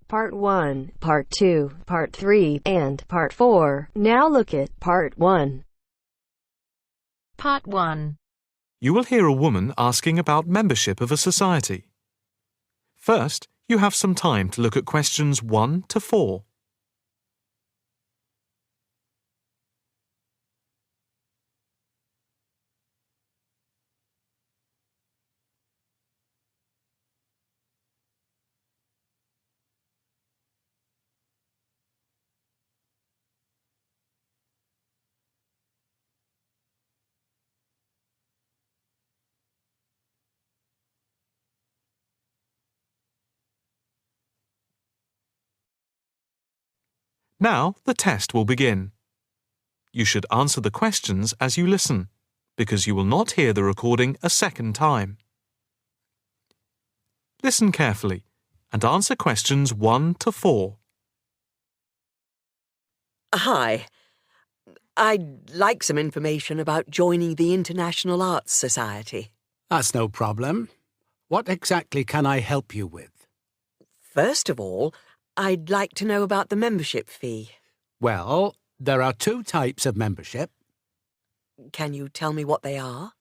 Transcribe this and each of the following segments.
Part 1, Part 2, Part 3, and Part 4. Now look at Part 1. Part 1. You will hear a woman asking about membership of a society. First, you have some time to look at questions 1 to 4. Now the test will begin. You should answer the questions as you listen, because you will not hear the recording a second time. Listen carefully and answer questions 1 to 4. Hi. I'd like some information about joining the International Arts Society. That's no problem. What exactly can I help you with? First of all, I'd like to know about the membership fee. Well, there are 2 types of membership. Can you tell me what they are?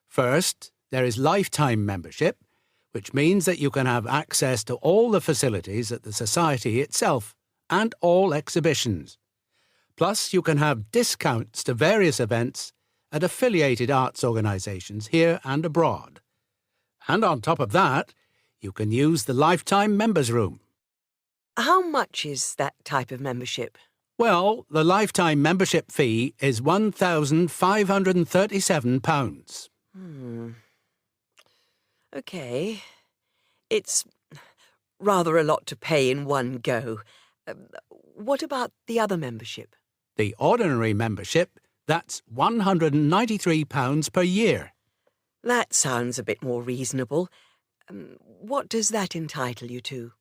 First, there is lifetime membership, which means that you can have access to all the facilities at the Society itself and all exhibitions. Plus, you can have discounts to various events at affiliated arts organisations here and abroad. And on top of that, you can use the lifetime members' room. How much is that type of membership? Well, the lifetime membership fee is £1,537. OK. It's rather a lot to pay in one go. What about the other membership? The ordinary membership, that's £193 per year. That sounds a bit more reasonable. What does that entitle you to?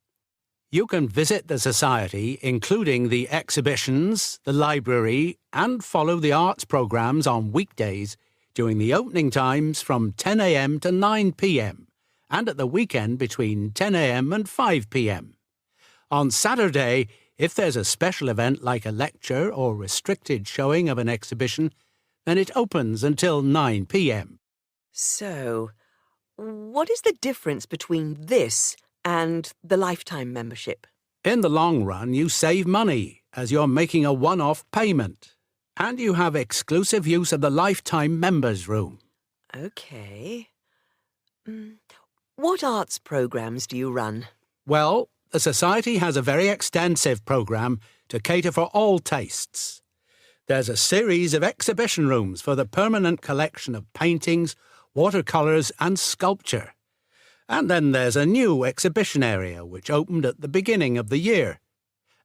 You can visit the Society, including the exhibitions, the library, and follow the arts programmes on weekdays during the opening times from 10 a.m. to 9 p.m. and at the weekend between 10 a.m. and 5 p.m. On Saturday, if there's a special event like a lecture or restricted showing of an exhibition, then it opens until 9 p.m. So, what is the difference between this and the lifetime membership? In the long run, you save money as you're making a one-off payment, and you have exclusive use of the lifetime members' room. OK. What arts programmes do you run? Well, the Society has a very extensive programme to cater for all tastes. There's a series of exhibition rooms for the permanent collection of paintings, watercolours and sculpture. And then there's a new exhibition area which opened at the beginning of the year.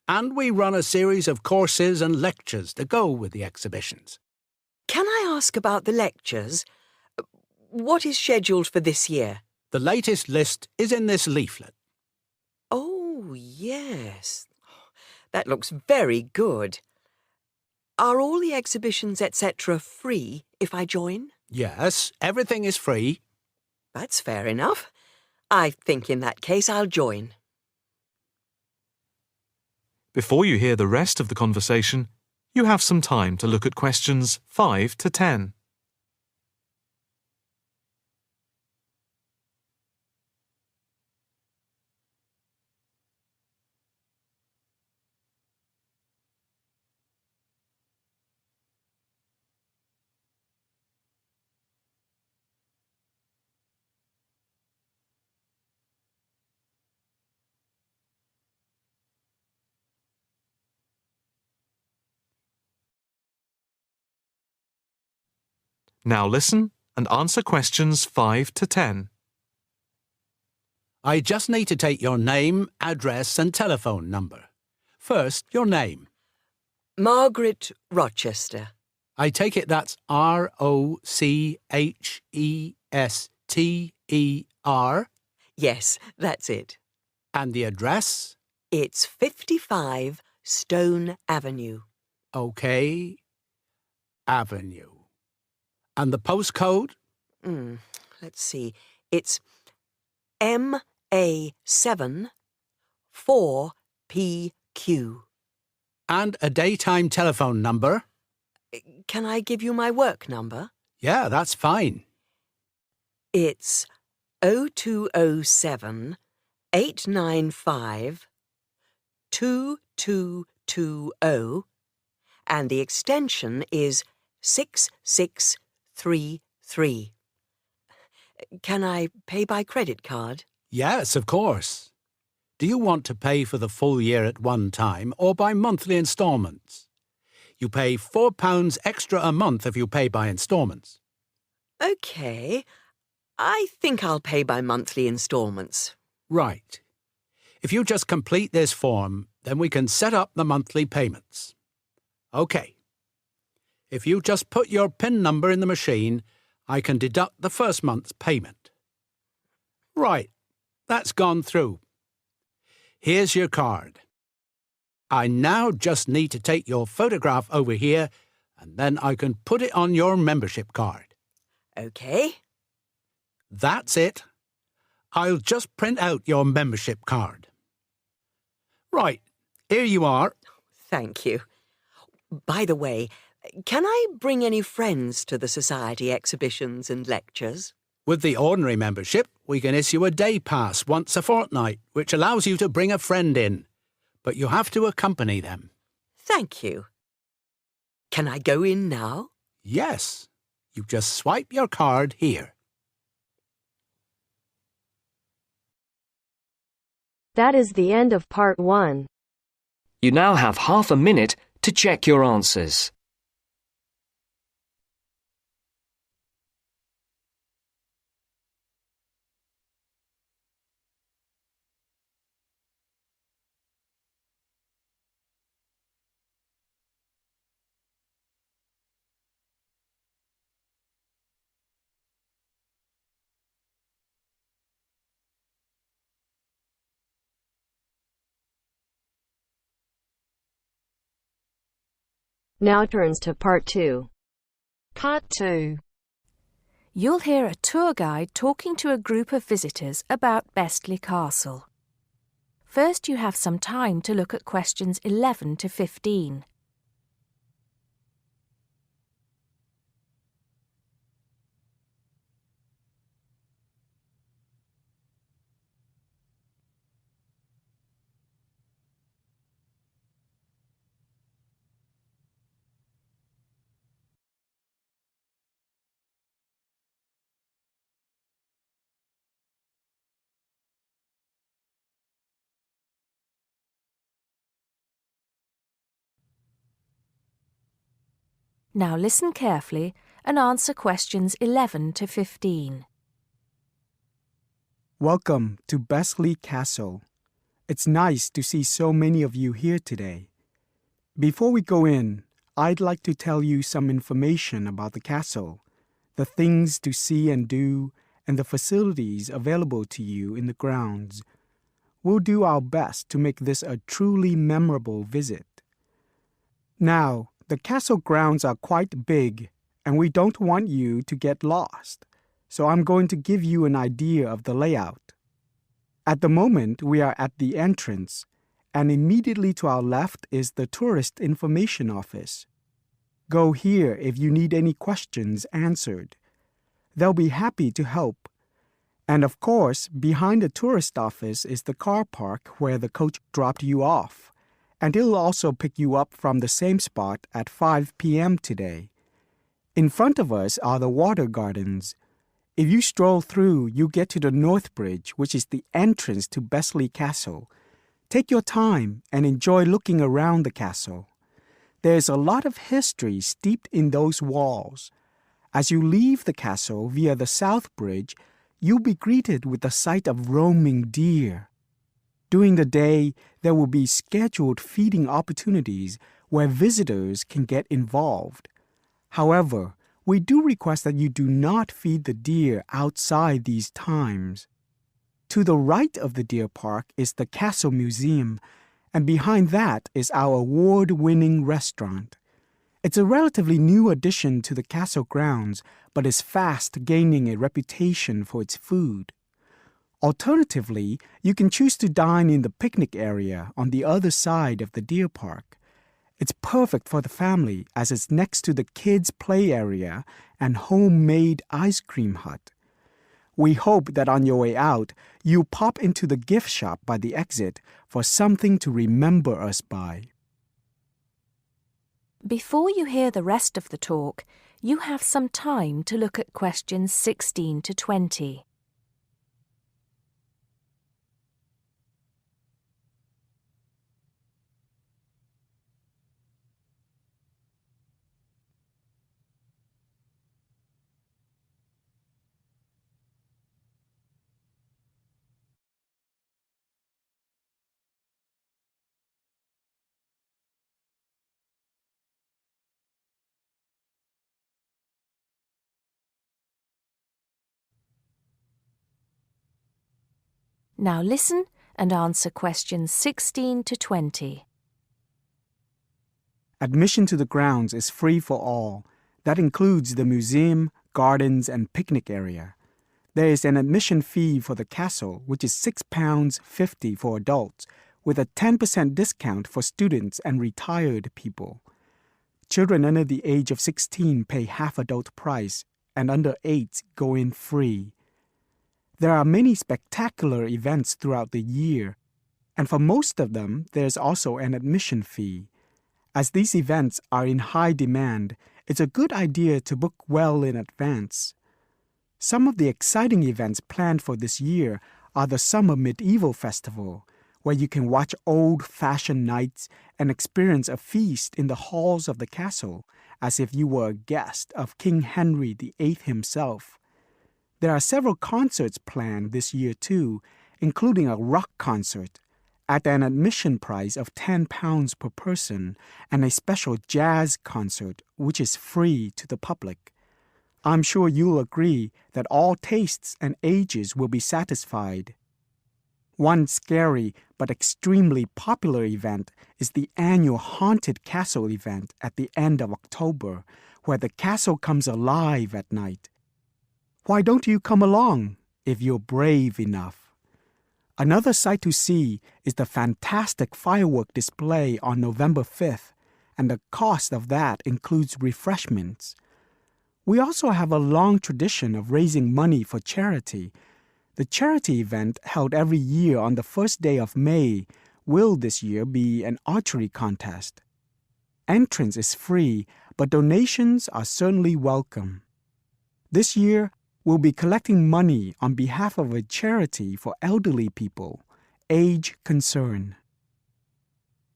And we run a series of courses and lectures to go with the exhibitions. Can I ask about the lectures? What is scheduled for this year? The latest list is in this leaflet. Oh, yes. That looks very good. Are all the exhibitions, etc., free if I join? Yes, everything is free. That's fair enough. I think in that case I'll join. Before you hear the rest of the conversation, you have some time to look at questions 5 to 10. Now listen and answer questions 5 to 10. I just need to take your name, address and telephone number. First, your name. Margaret Rochester. I take it that's R-O-C-H-E-S-T-E-R? Yes, that's it. And the address? It's 55 Stone Avenue. OK. Avenue. And the postcode? Let's see. It's MA7 4PQ. And a daytime telephone number? Can I give you my work number? Yeah, that's fine. It's 0207 895 2220, and the extension is 6633. Can I pay by credit card? Yes, of course. Do you want to pay for the full year at one time or by monthly instalments? You pay £4 extra a month if you pay by instalments. OK. I think I'll pay by monthly instalments. Right. If you just complete this form, then we can set up the monthly payments. OK. If you just put your PIN number in the machine, I can deduct the first month's payment. Right. That's gone through. Here's your card. I now just need to take your photograph over here, and then I can put it on your membership card. OK. That's it. I'll just print out your membership card. Right, here you are. Thank you. By the way, can I bring any friends to the Society exhibitions and lectures? With the ordinary membership, we can issue a day pass once a fortnight, which allows you to bring a friend in. But you have to accompany them. Thank you. Can I go in now? Yes. You just swipe your card here. That is the end of part 1. You now have half a minute to check your answers. Now turns to part 2. Part 2. You'll hear a tour guide talking to a group of visitors about Bestley Castle. First, you have some time to look at questions 11 to 15. Now listen carefully and answer questions 11 to 15. Welcome to Bestley Castle. It's nice to see so many of you here today. Before we go in, I'd like to tell you some information about the castle, the things to see and do, and the facilities available to you in the grounds. We'll do our best to make this a truly memorable visit. Now, the castle grounds are quite big, and we don't want you to get lost, so I'm going to give you an idea of the layout. At the moment, we are at the entrance, and immediately to our left is the Tourist Information Office. Go here if you need any questions answered. They'll be happy to help. And of course, behind the tourist office is the car park where the coach dropped you off. And it'll also pick you up from the same spot at 5 p.m. today. In front of us are the water gardens. If you stroll through, you get to the North Bridge, which is the entrance to Bestley Castle. Take your time and enjoy looking around the castle. There's a lot of history steeped in those walls. As you leave the castle via the South Bridge, you'll be greeted with the sight of roaming deer. During the day, there will be scheduled feeding opportunities where visitors can get involved. However, we do request that you do not feed the deer outside these times. To the right of the deer park is the Castle Museum, And behind that is our award-winning restaurant. It's a relatively new addition to the castle grounds, but is fast gaining a reputation for its food. Alternatively, you can choose to dine in the picnic area on the other side of the deer park. It's perfect for the family as it's next to the kids' play area and homemade ice cream hut. We hope that on your way out, you pop into the gift shop by the exit for something to remember us by. Before you hear the rest of the talk, you have some time to look at questions 16 to 20. Now listen and answer questions 16 to 20. Admission to the grounds is free for all. That includes the museum, gardens, and picnic area. There is an admission fee for the castle, which is £6.50 for adults, with a 10% discount for students and retired people. Children under the age of 16 pay half adult price, and under 8 go in free. There are many spectacular events throughout the year, and for most of them, there's also an admission fee. As these events are in high demand, it's a good idea to book well in advance. Some of the exciting events planned for this year are the Summer Medieval Festival, where you can watch old-fashioned nights and experience a feast in the halls of the castle, as if you were a guest of King Henry VIII himself. There are several concerts planned this year too, including a rock concert at an admission price of £10 per person and a special jazz concert which is free to the public. I'm sure you'll agree that all tastes and ages will be satisfied. One scary but extremely popular event is the annual Haunted Castle event at the end of October, where the castle comes alive at night. Why don't you come along if you're brave enough? Another sight to see is the fantastic firework display on November 5th, and the cost of that includes refreshments. We also have a long tradition of raising money for charity. The charity event held every year on the first day of May will this year be an archery contest. Entrance is free, but donations are certainly welcome. This year, we'll be collecting money on behalf of a charity for elderly people, Age Concern.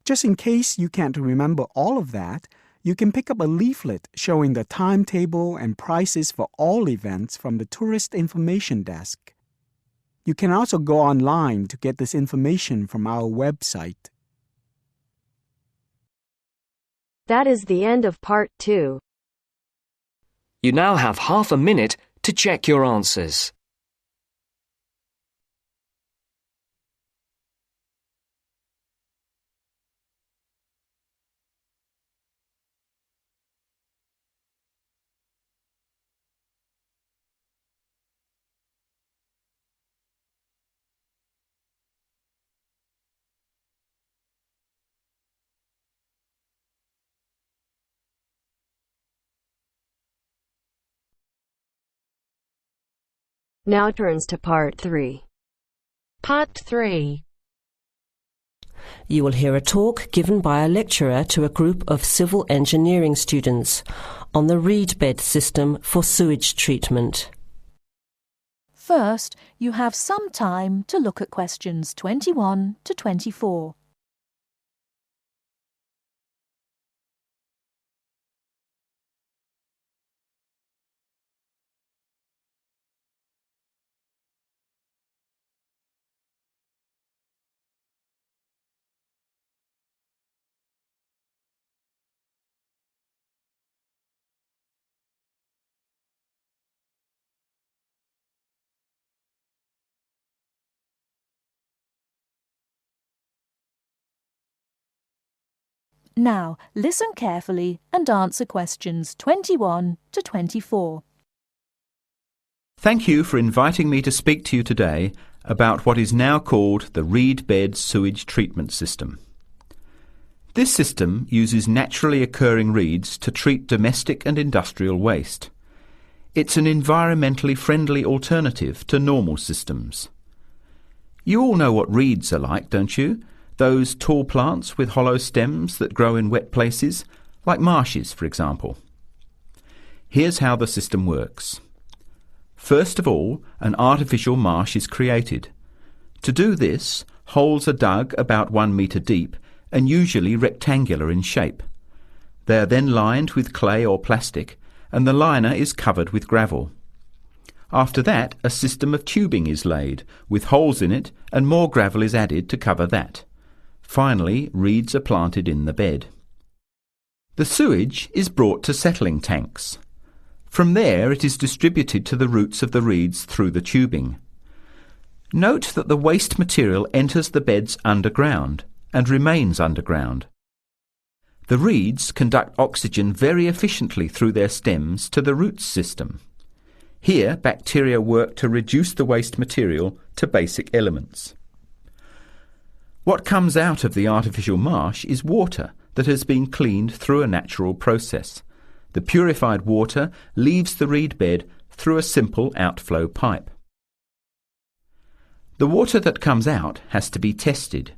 Just in case you can't remember all of that, you can pick up a leaflet showing the timetable and prices for all events from the Tourist Information Desk. You can also go online to get this information from our website. That is the end of part 2. You now have half a minute to check your answers. Now turns to part 3. Part 3. You will hear a talk given by a lecturer to a group of civil engineering students on the reed bed system for sewage treatment. First, you have some time to look at questions 21 to 24. Now, listen carefully and answer questions 21 to 24. Thank you for inviting me to speak to you today about what is now called the reed bed sewage treatment system. This system uses naturally occurring reeds to treat domestic and industrial waste. It's an environmentally friendly alternative to normal systems. You all know what reeds are like, don't you? Those tall plants with hollow stems that grow in wet places, like marshes, for example. Here's how the system works. First of all, an artificial marsh is created. To do this, holes are dug about 1 metre deep and usually rectangular in shape. They are then lined with clay or plastic, and the liner is covered with gravel. After that, a system of tubing is laid, with holes in it, and more gravel is added to cover that. Finally, reeds are planted in the bed. The sewage is brought to settling tanks. From there, it is distributed to the roots of the reeds through the tubing. Note that the waste material enters the beds underground and remains underground. The reeds conduct oxygen very efficiently through their stems to the roots system. Here, bacteria work to reduce the waste material to basic elements. What comes out of the artificial marsh is water that has been cleaned through a natural process. The purified water leaves the reed bed through a simple outflow pipe. The water that comes out has to be tested.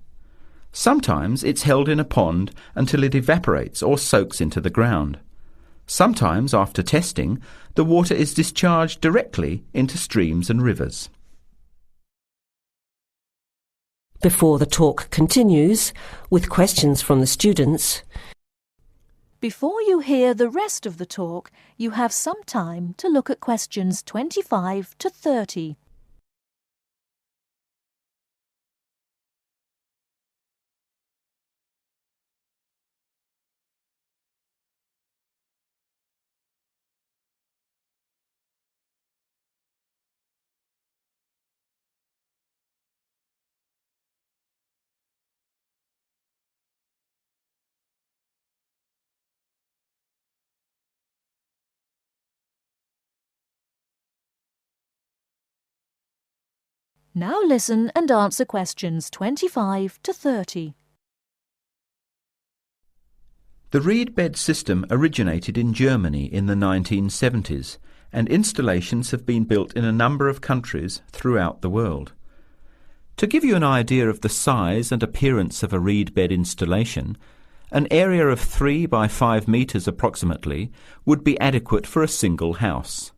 Sometimes it's held in a pond until it evaporates or soaks into the ground. Sometimes, after testing, the water is discharged directly into streams and rivers. Before the talk continues, with questions from the students, Before you hear the rest of the talk, you have some time to look at questions 25 to 30. Now listen and answer questions 25 to 30. The reed bed system originated in Germany in the 1970s, and installations have been built in a number of countries throughout the world. To give you an idea of the size and appearance of a reed bed installation, an area of 3 by 5 metres approximately would be adequate for a single house.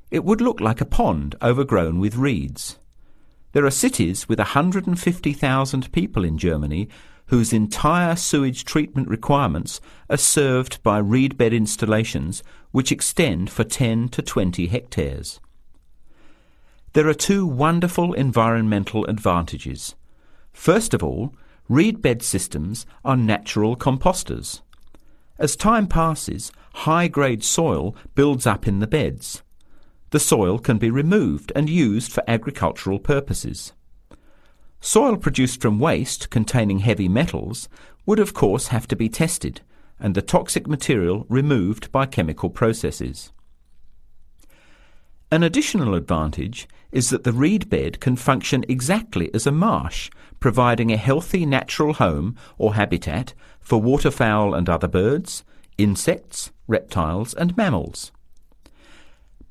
It would look like a pond overgrown with reeds. There are cities with 150,000 people in Germany whose entire sewage treatment requirements are served by reed bed installations which extend for 10 to 20 hectares. There are two wonderful environmental advantages. First of all, reed bed systems are natural composters. As time passes, high-grade soil builds up in the beds. The soil can be removed and used for agricultural purposes. Soil produced from waste containing heavy metals would of course have to be tested and the toxic material removed by chemical processes. An additional advantage is that the reed bed can function exactly as a marsh, providing a healthy natural home or habitat for waterfowl and other birds, insects, reptiles and mammals.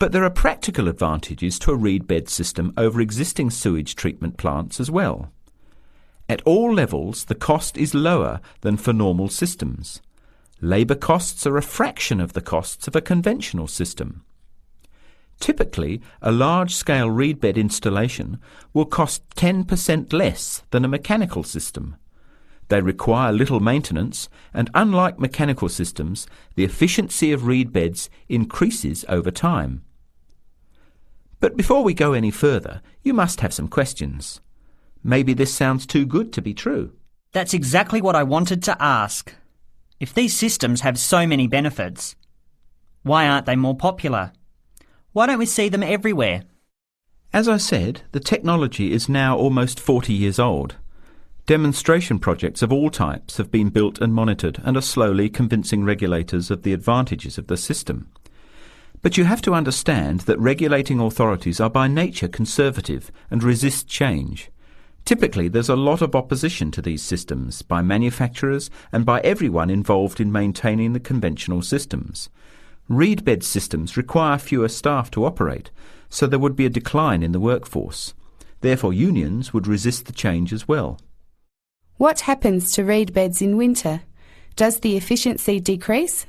But there are practical advantages to a reed bed system over existing sewage treatment plants as well. At all levels, the cost is lower than for normal systems. Labour costs are a fraction of the costs of a conventional system. Typically, a large-scale reed bed installation will cost 10% less than a mechanical system. They require little maintenance, and unlike mechanical systems, the efficiency of reed beds increases over time. But before we go any further, you must have some questions. Maybe this sounds too good to be true. That's exactly what I wanted to ask. If these systems have so many benefits, why aren't they more popular? Why don't we see them everywhere? As I said, the technology is now almost 40 years old. Demonstration projects of all types have been built and monitored and are slowly convincing regulators of the advantages of the system. But you have to understand that regulating authorities are by nature conservative and resist change. Typically, there's a lot of opposition to these systems by manufacturers and by everyone involved in maintaining the conventional systems. Reed bed systems require fewer staff to operate, so there would be a decline in the workforce. Therefore, unions would resist the change as well. What happens to reed beds in winter? Does the efficiency decrease?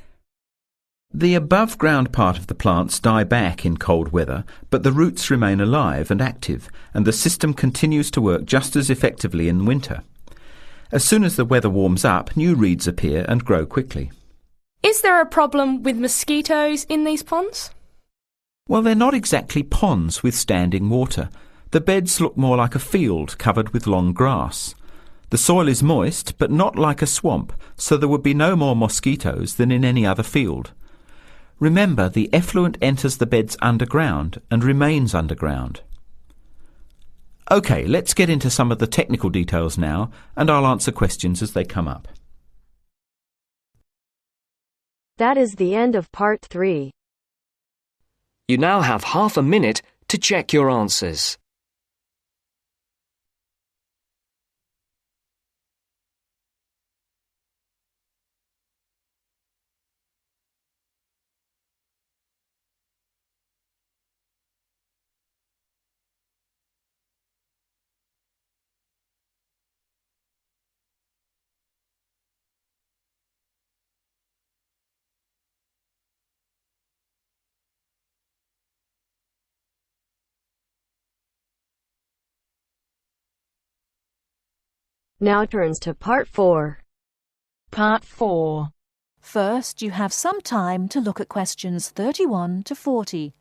The above-ground part of the plants die back in cold weather, but the roots remain alive and active, and the system continues to work just as effectively in winter. As soon as the weather warms up, new reeds appear and grow quickly. Is there a problem with mosquitoes in these ponds? Well, they're not exactly ponds with standing water. The beds look more like a field covered with long grass. The soil is moist, but not like a swamp, so there would be no more mosquitoes than in any other field. Remember, the effluent enters the beds underground and remains underground. OK, let's get into some of the technical details now, and I'll answer questions as they come up. That is the end of part 3. You now have half a minute to check your answers. Now turns to part 4. Part 4. First, you have some time to look at questions 31 to 40.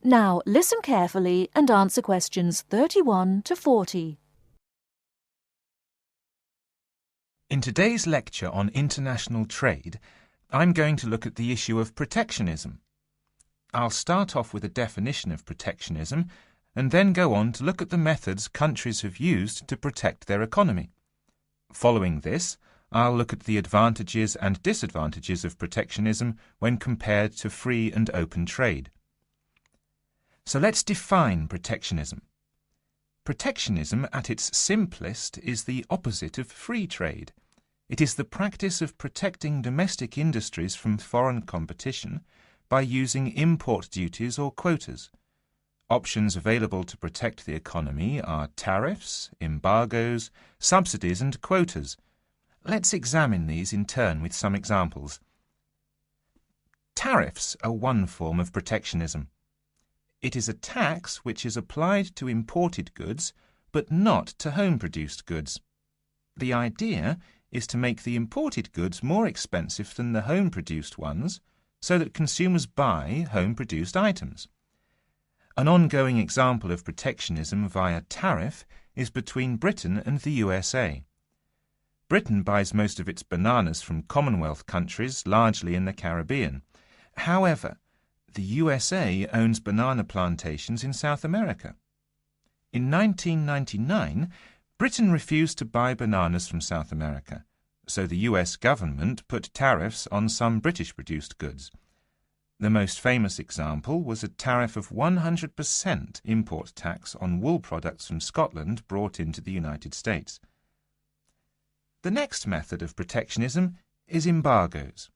Now listen carefully and answer questions 31 to 40. In today's lecture on international trade, I'm going to look at the issue of protectionism. I'll start off with a definition of protectionism and then go on to look at the methods countries have used to protect their economy. Following this, I'll look at the advantages and disadvantages of protectionism when compared to free and open trade. So let's define protectionism. Protectionism, at its simplest, is the opposite of free trade. It is the practice of protecting domestic industries from foreign competition by using import duties or quotas. Options available to protect the economy are tariffs, embargoes, subsidies and quotas. Let's examine these in turn with some examples. Tariffs are one form of protectionism. It is a tax which is applied to imported goods, but not to home-produced goods. The idea is to make the imported goods more expensive than the home-produced ones, so that consumers buy home-produced items. An ongoing example of protectionism via tariff is between Britain and the USA. Britain buys most of its bananas from Commonwealth countries, largely in the Caribbean. However, the USA owns banana plantations in South America. In 1999, Britain refused to buy bananas from South America, so the US government put tariffs on some British-produced goods. The most famous example was a tariff of 100% import tax on wool products from Scotland brought into the United States. The next method of protectionism is embargoes.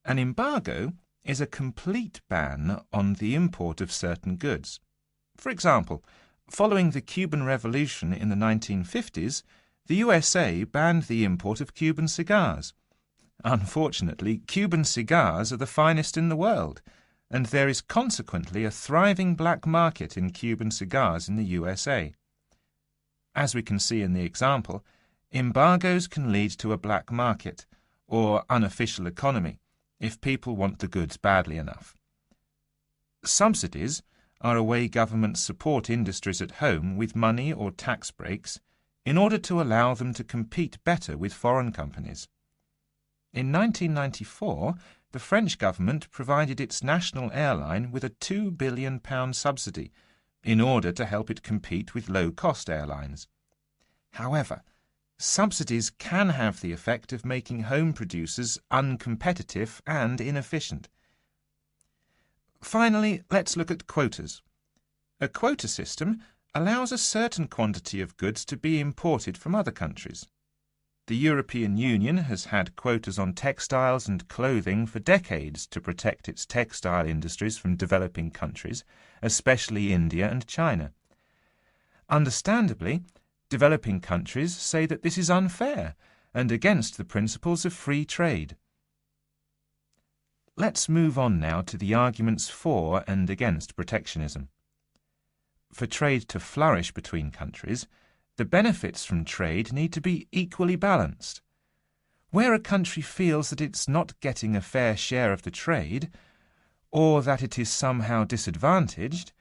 An embargo is a complete ban on the import of certain goods. For example, following the Cuban Revolution in the 1950s, the USA banned the import of Cuban cigars. Unfortunately, Cuban cigars are the finest in the world, and there is consequently a thriving black market in Cuban cigars in the USA. As we can see in the example, embargoes can lead to a black market or unofficial economy if people want the goods badly enough. Subsidies are a way governments support industries at home with money or tax breaks in order to allow them to compete better with foreign companies. In 1994, the French government provided its national airline with a £2 billion subsidy in order to help it compete with low-cost airlines. However, subsidies can have the effect of making home producers uncompetitive and inefficient. Finally, let's look at quotas. A quota system allows a certain quantity of goods to be imported from other countries. The European Union has had quotas on textiles and clothing for decades to protect its textile industries from developing countries, especially India and China. Understandably, developing countries say that this is unfair and against the principles of free trade. Let's move on now to the arguments for and against protectionism. For trade to flourish between countries, the benefits from trade need to be equally balanced. Where a country feels that it's not getting a fair share of the trade, or that it is somehow disadvantaged,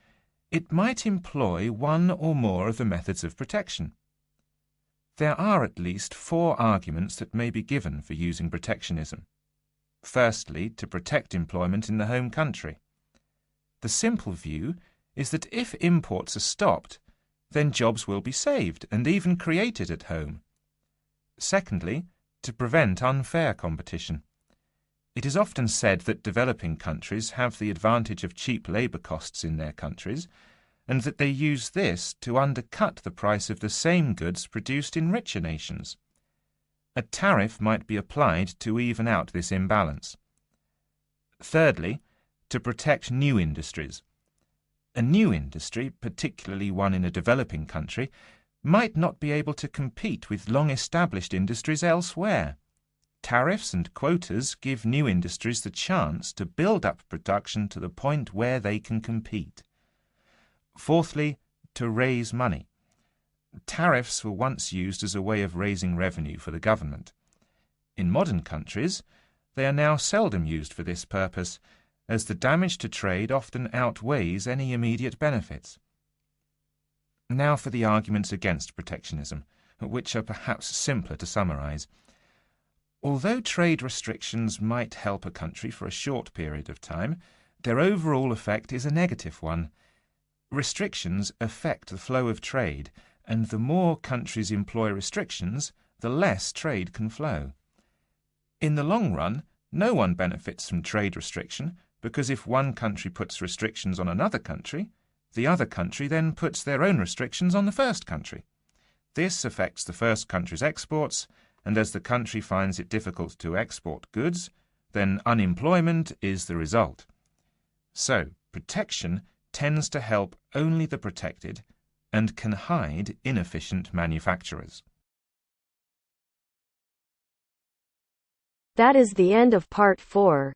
it might employ one or more of the methods of protection. There are at least 4 arguments that may be given for using protectionism. Firstly, to protect employment in the home country. The simple view is that if imports are stopped, then jobs will be saved and even created at home. Secondly, to prevent unfair competition. It is often said that developing countries have the advantage of cheap labour costs in their countries, and that they use this to undercut the price of the same goods produced in richer nations. A tariff might be applied to even out this imbalance. Thirdly, to protect new industries. A new industry, particularly one in a developing country, might not be able to compete with long-established industries elsewhere. Tariffs and quotas give new industries the chance to build up production to the point where they can compete. Fourthly, to raise money. Tariffs were once used as a way of raising revenue for the government. In modern countries, they are now seldom used for this purpose, as the damage to trade often outweighs any immediate benefits. Now for the arguments against protectionism, which are perhaps simpler to summarize. Although trade restrictions might help a country for a short period of time, their overall effect is a negative one. Restrictions affect the flow of trade, and the more countries employ restrictions, the less trade can flow. In the long run, no one benefits from trade restriction, because if one country puts restrictions on another country, the other country then puts their own restrictions on the first country. This affects the first country's exports, and as the country finds it difficult to export goods, then unemployment is the result. So, protection tends to help only the protected and can hide inefficient manufacturers. That is the end of part 4.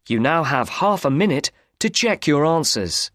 You now have half a minute to check your answers.